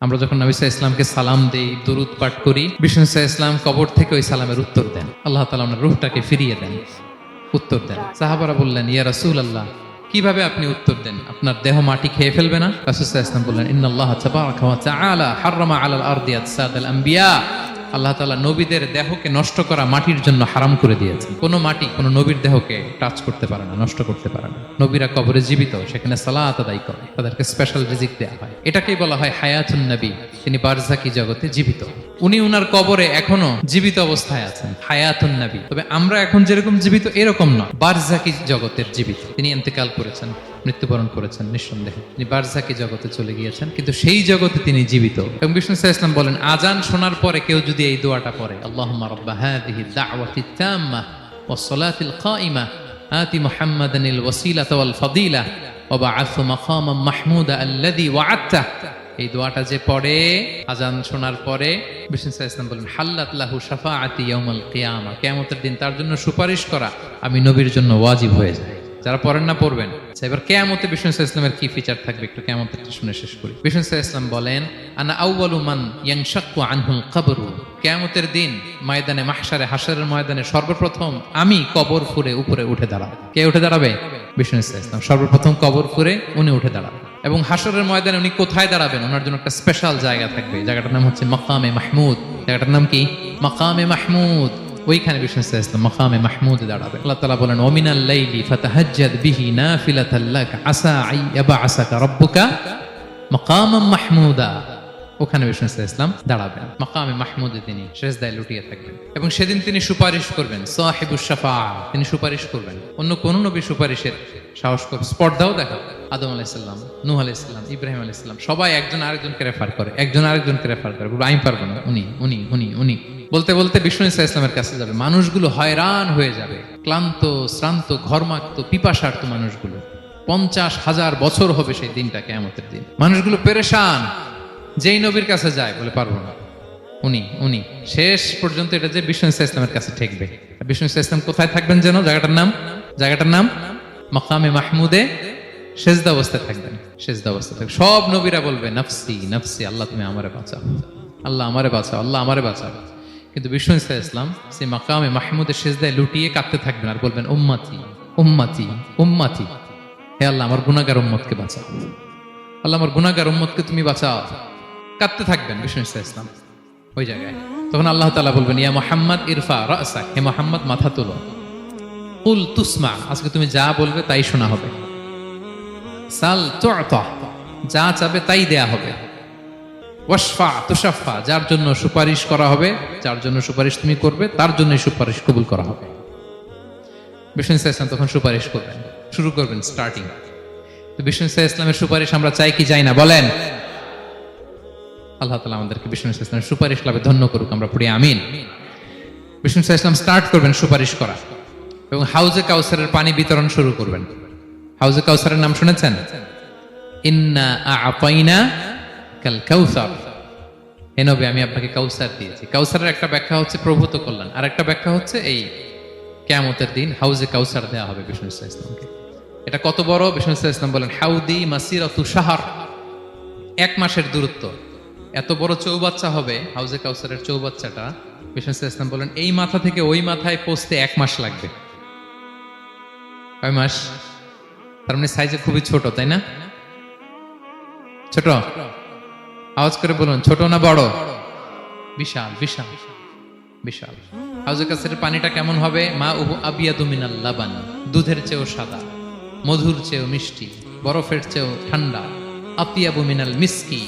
আমরা যখন নবী সাল্লাল্লাহু আলাইহি ইসলামকে সালাম দেই, দুরূদ পাঠ করি, বিষ্ণু সাল্লাল্লাহু আলাইহি ইসলাম কবর থেকে ওই সালামের উত্তর দেন। আল্লাহ তাআলা ওনার রূহটাকে ফিরিয়ে দেন, উত্তর দেন। সাহাবারা বললেন, ইয়া রাসূলুল্লাহ, কিভাবে আপনি উত্তর দেন? আপনার দেহ মাটি খেয়ে ফেলবে না? রাসূল সাল্লাল্লাহু আলাইহি ওয়াসাল্লাম বললেন, ইন্নাল্লাহ তাবারাকা ওয়া তাআলা হাররামা আলাল আরদি আজসাদাল আম্বিয়া। আল্লাহ তাআলা নবীদের দেহকে নষ্ট করা মাটির জন্য হারাম করে দিয়েছেন। কোনো মাটি কোনো নবীর দেহকে টাচ করতে পারে না, নষ্ট করতে পারে না। নবীরা কবরে জীবিত, সেখানে সালাত আদায় করে, তাদেরকে স্পেশাল রিজিক দেওয়া হয়। এটাকেই বলা হয় হায়াতুন নবী। তিনি বারজাকি জগতে জীবিত, উনি উনার কবরে এখনো জীবিত অবস্থায় আছেন, হায়াতুন নবী। তবে আমরা এখন যেরকম জীবিত এরকম নয়, বারজাকি জগতের জীবিত। তিনি ইন্তেকাল করেছেন, মৃত্যুবরণ করেছেন, নিঃসন্দেহে তিনি বারজাকি জগতে চলে গিয়েছেন, কিন্তু সেই জগতে তিনি জীবিত। এবং বিষ্ণু সাল্লাল্লাহু আলাইহি ওয়াসাল্লাম বলেন, আজান শোনার পরে কেউ যদি এই দোয়াটা পড়ে, আল্লাহুম্মা রাব্বা হাযিহি দাওয়াতি তাম্মা ওয়াস সালাতিল কাইমা আতি মুহাম্মাদানিল ওয়াসিলাতা ওয়াল ফাদিলা ওয়া বা'আথহু মাকামান মাহমুদা আল্লাযী ওয়া'আদতা। এই দোয়াটা যে পড়ে আজান শোনার পরে, বিষ্ণু সাল্লাল্লাহু আলাইহি ওয়াসাল্লাম বলেন, হাল্লাত লাহু শাফাআতি ইয়াউমাল কিয়ামা। কিয়ামতের দিন তার জন্য সুপারিশ করা আমি নবীর জন্য ওয়াজিব হয়ে যায়। যারা পড়েন না পড়বেন। এবার কিয়ামতে বিষ্ণু সাল্লাল্লাহু আলাইহি ওয়াসাল্লামের কি ফিচার থাকবে একটু কিয়ামতেরটা শুনে শেষ করি। বিষ্ণু সাল্লাল্লাহু আলাইহি ওয়াসাল্লাম বলেন, আনা আউয়ালু মান ইয়ানশাক্কু আনহুল কবরু। কিয়ামতের দিন ময়দানে মাহশারে, হাশরের ময়দানে সর্বপ্রথম আমি কবর ফুঁড়ে উপরে উঠে দাঁড়াবো। কে উঠে দাঁড়াবে? বিষ্ণু সাল্লাল্লাহু আলাইহি ওয়াসাল্লাম সর্বপ্রথম কবর ফুঁড়ে উনি উঠে দাঁড়াবেন। এবং হাশরের ময়দানে উনি কোথায় দাঁড়াবেন? ওনার জন্য একটা স্পেশাল জায়গা থাকবে। জায়গাটার নাম হচ্ছে মাকামে মাহমুদ। জায়গাটার নাম কি? মাকামে মাহমুদ। ওইখানে বিষ্ণু সাল্লাল্লাহু আলাইহি ওয়াসাল্লাম মাকামে মাহমুদে দাঁড়াবেন। আল্লাহ তাআলা বলেন, ওয়া মিনাল লাইলি ফাতাহাজ্জাদ বিহি নাফিলাতাল লাক আসা আইয়াবআসাকা রাব্বুকা মাকামান মাহমুদা। ওখানে বিষ্ণু সাল্লাল্লাহু আলাইহি ওয়াসাল্লাম দাঁড়াবেন, মাকামে মাহমুদে তিনি সিজদায় লুটিয়ে থাকবেন। এবং সেদিন তিনি সুপারিশ করবেন, সাহিবুশ শাফাআ, তিনি সুপারিশ করবেন। অন্য কোন নবী সুপারিশের সাহস করে স্পর্ধাও দেখাবে। আদম আলাইহিস সালাম, নূহ আলাইহিস সালাম, ইব্রাহিম আলাইহিস সালাম সবাই একজন আরেকজনকে রেফার করে, একজন আরেকজনকে রেফার করে। আমি পারবো না, উনি উনি উনি উনি বলতে বলতে বিষ্ণু সাল্লাল্লাহু আলাইহি ওয়াসাল্লামের কাছে যাবে। মানুষগুলো হয়রান হয়ে যাবে, ক্লান্ত, শ্রান্ত, ঘর্মাক্ত, পিপাসার্ত মানুষগুলো। 50,000 বছর হবে সেই দিনটা, কিয়ামতের দিন। মানুষগুলো পেরেশান, যেই নবীর কাছে যায় বলে পারবো না, উনি উনি শেষ পর্যন্ত এটা যে বিষ্ণু সাল্লাল্লাহু আলাইহি ওয়াসাল্লামের কাছে ঠেকবে। বিষ্ণু সাল্লাল্লাহু আলাইহি ওয়াসাল্লাম কোথায় থাকবেন যেন? জায়গাটার নাম মাকামে মাহমুদে সেজদা অবস্থায় থাকবেন, সেজদা অবস্থায় থাকবেন। সব নবীরা বলবে, নাফসি নাফসি, আল্লাহ তুমি আমারে বাঁচাও, আল্লাহ আমারে বাঁচাও, আল্লাহ আমারে বাঁচাও। কিন্তু বিষ্ণু সাল্লাল্লাহু আলাইহি ওয়াসাল্লাম সেই মাকামে মাহমুদের সেজদায় লুটিয়ে কাঁদতে থাকবেন আর বলবেন, উম্মতি উম্মতি উম্মতি, হে আল্লাহ আমার গুনাহগার উম্মতকে বাঁচাও, আল্লাহ আমার গুনাহগার উম্মতকে তুমি বাঁচাও। কাঁদতে থাকবেন বিষ্ণু সাল্লাল্লাহু আলাইহি ওয়াসাল্লাম ওই জায়গায়। তখন আল্লাহ তাআলা বলবেন, ইয়া মুহাম্মদ ইরফা রাসাক, হে মুহাম্মদ মাথা তোলো, কুল তুসমা, আজকে তুমি যা বলবে তাই শোনা হবে, সাল তু'তা, যা চাবে তাই দেয়া হবে, ওয়াশফা তুশাফা, যার জন্য সুপারিশ করা হবে, যার জন্য সুপারিশ তুমি করবে তার জন্যই সুপারিশ কবুল করা হবে। বিষ্ণু সাল্লাল্লাহু আলাইহি ওয়াসাল্লাম তখন সুপারিশ করবেন, শুরু করবেন, স্টার্টিং। তো বিষ্ণু সাল্লাল্লাহু আলাইহি ওয়াসাল্লামের সুপারিশ আমরা চাই কি চাই না বলেন? আল্লাহ তাআলা আমাদেরকে বিষ্ণু সাল্লাল্লাহু আলাইহি ওয়াসাল্লামের সুপারিশ লাভে ধন্য করুক, আমরা পড়ি আমিন। বিষ্ণু সাল্লাল্লাহু আলাইহি ওয়াসাল্লাম স্টার্ট করবেন সুপারিশ করা এবং হাউজে কাউসারের পানি বিতরণ শুরু করবেন। হাউজে কাউসারের নাম শুনেছেন? ইন্না আ'তাইনা কাল কাউসার, হে নবী আমি আপনাকে কাউসার দিয়েছি। কাউসারের একটা ব্যাখ্যা হচ্ছে প্রভূত কল্যাণ, আর একটা ব্যাখ্যা হচ্ছে এই কিয়ামতের দিন হাউজে কাউসার দেওয়া হবে বিষ্ণু সাল্লাল্লাহু আলাইহি ওয়াসাল্লামকে। এটা কত বড়? বিষ্ণু সাল্লাল্লাহু আলাইহি ওয়াসাল্লাম বলেন, হাউদি মাসিরাতু শাহর, 1 মাসের দূরত্ব। এত বড় চৌবাচ্চা হবে হাউজে কাউসারের চৌবাচ্চাটা। বিষ্ণু সাল্লাল্লাহু আলাইহি ওয়াসাল্লাম বলেন, এই মাথা থেকে ওই মাথায় পৌঁছতে 1 মাস লাগবে। কয় মাস? তার মানে সাইজে খুবই ছোট, তাই না? ছোট? আওয়াজ করে বলুন, ছোট না বড়? বিশাল বিশাল বিশাল। হাউজে কাউসারের পানিটা কেমন হবে? মা উহু আবিয়াদু মিনাল লাবান, দুধের চেয়েও সাদা, মধুর চেয়েও মিষ্টি, বরফের চেয়েও ঠান্ডা, আতিয়াবু মিনাল মিসকি,